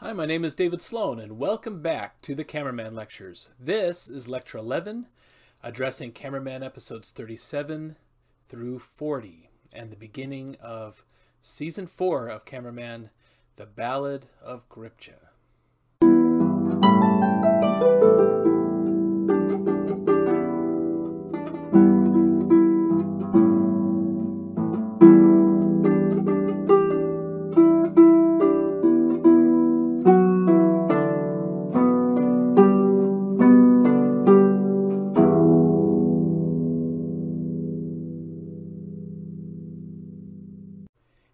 Hi, my name is David Sloan, and welcome back to the Cameraman Lectures. This is Lecture 11, addressing Cameraman episodes 37 through 40, and the beginning of Season 4 of Cameraman, The Ballad of Griptja.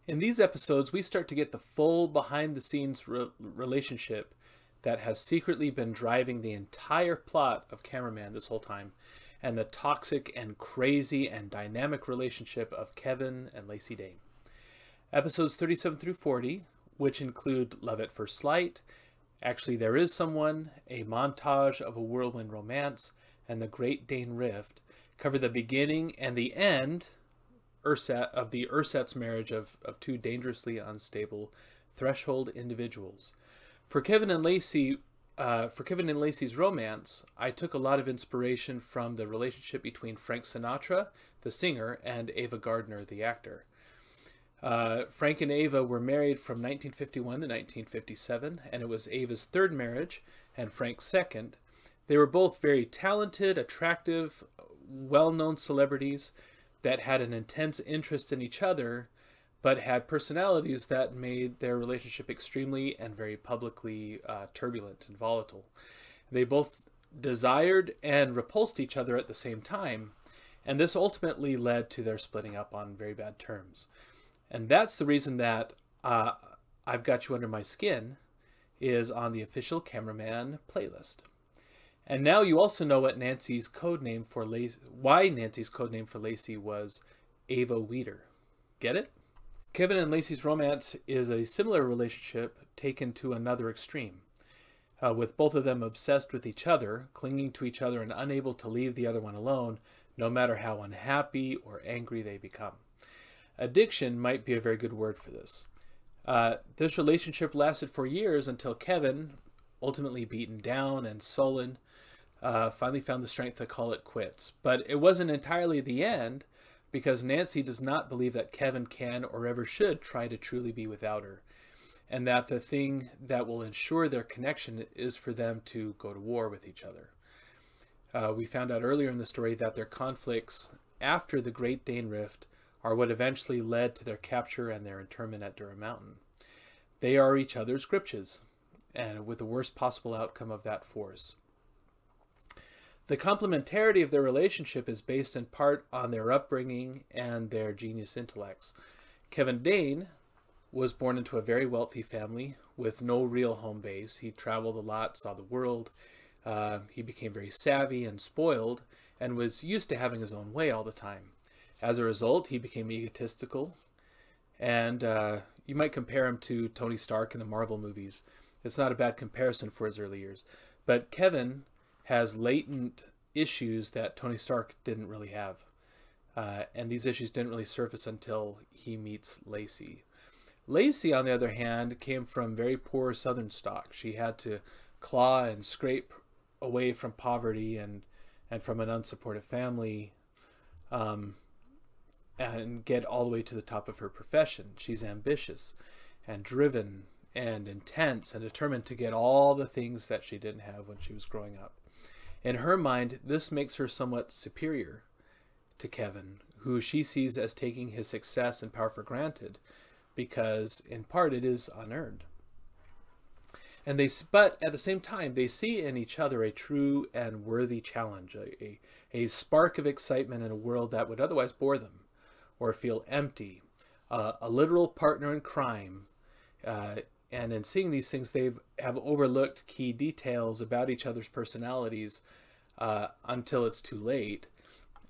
In these episodes, we start to get the full behind-the-scenes relationship that has secretly been driving the entire plot of Cameraman this whole time, and the toxic and crazy and dynamic relationship of Kevin and Lacey Dane. Episodes 37 through 40, which include Love at First Sight, Actually There Is Someone, a montage of a whirlwind romance, and the Great Dane Rift, cover the beginning and the end of the Urset's marriage of two dangerously unstable threshold individuals. For Kevin and Lacey's romance, I took a lot of inspiration from the relationship between Frank Sinatra, the singer, and Ava Gardner, the actor. Frank and Ava were married from 1951 to 1957, and it was Ava's third marriage and Frank's second. They were both very talented, attractive, well-known celebrities that had an intense interest in each other, but had personalities that made their relationship extremely and very publicly turbulent and volatile. They both desired and repulsed each other at the same time, and this ultimately led to their splitting up on very bad terms. And that's the reason that I've Got You Under My Skin is on the official Cameraman playlist. And now you also know what Nancy's code name for why Nancy's code name for Lacey was Ava Weeder. Get it? Kevin and Lacey's romance is a similar relationship taken to another extreme, with both of them obsessed with each other, clinging to each other and unable to leave the other one alone, no matter how unhappy or angry they become. Addiction might be a very good word for this. This relationship lasted for years until Kevin, ultimately beaten down and sullen, finally found the strength to call it quits. But it wasn't entirely the end, because Nancy does not believe that Kevin can or ever should try to truly be without her, and that the thing that will ensure their connection is for them to go to war with each other. We found out earlier in the story that their conflicts after the Great Dane Rift are what eventually led to their capture and their internment at Dura Mountain. They are each other's Griptjas, and with the worst possible outcome of that force. The complementarity of their relationship is based in part on their upbringing and their genius intellects. Kevin Dane was born into a very wealthy family with no real home base. He traveled a lot, saw the world. He became very savvy and spoiled and was used to having his own way all the time. As a result, he became egotistical, and you might compare him to Tony Stark in the Marvel movies. It's not a bad comparison for his early years. But Kevin has latent issues that Tony Stark didn't really have. And these issues didn't really surface until he meets Lacey. Lacey, on the other hand, came from very poor Southern stock. She had to claw and scrape away from poverty and from an unsupportive family, and get all the way to the top of her profession. She's ambitious and driven and intense and determined to get all the things that she didn't have when she was growing up. In her mind, this makes her somewhat superior to Kevin, who she sees as taking his success and power for granted, because in part it is unearned. But at the same time, they see in each other a true and worthy challenge, a spark of excitement in a world that would otherwise bore them or feel empty, a literal partner in crime. And in seeing these things, they have overlooked key details about each other's personalities until it's too late.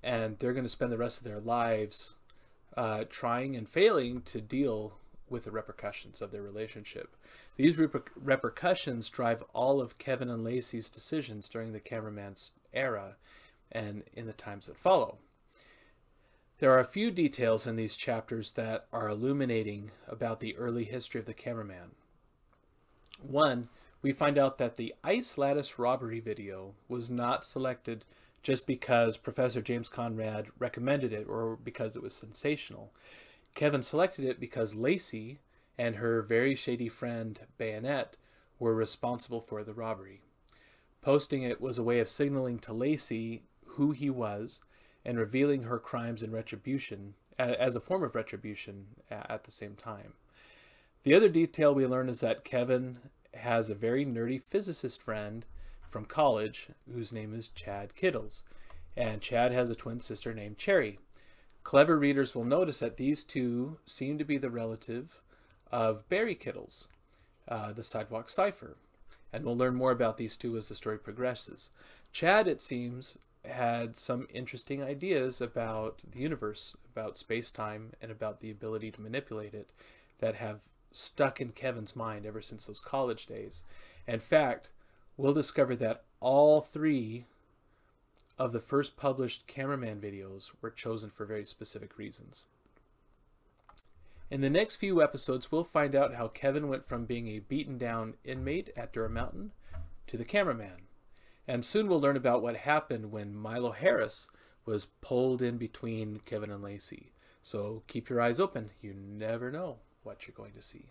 And they're going to spend the rest of their lives trying and failing to deal with the repercussions of their relationship. These repercussions drive all of Kevin and Lacey's decisions during the Cameraman's era and in the times that follow. There are a few details in these chapters that are illuminating about the early history of the Cameraman. One, we find out that the ice lattice robbery video was not selected just because Professor James Conrad recommended it or because it was sensational. Kevin selected it because Lacey and her very shady friend Bayonet were responsible for the robbery. Posting it was a way of signaling to Lacey who he was and revealing her crimes in retribution, as a form of retribution at the same time. The other detail we learn is that Kevin has a very nerdy physicist friend from college whose name is Chad Kittles, and Chad has a twin sister named Cherry. Clever readers will notice that these two seem to be the relative of Barry Kittles, the Sidewalk Cipher, and we'll learn more about these two as the story progresses. Chad, it seems, had some interesting ideas about the universe, about space-time, and about the ability to manipulate it that have stuck in Kevin's mind ever since those college days. In fact, we'll discover that all three of the first published cameraman videos were chosen for very specific reasons. In the next few episodes, we'll find out how Kevin went from being a beaten down inmate at Dura Mountain to the cameraman. And soon we'll learn about what happened when Milo Harris was pulled in between Kevin and Lacey. So keep your eyes open. You never know what you're going to see.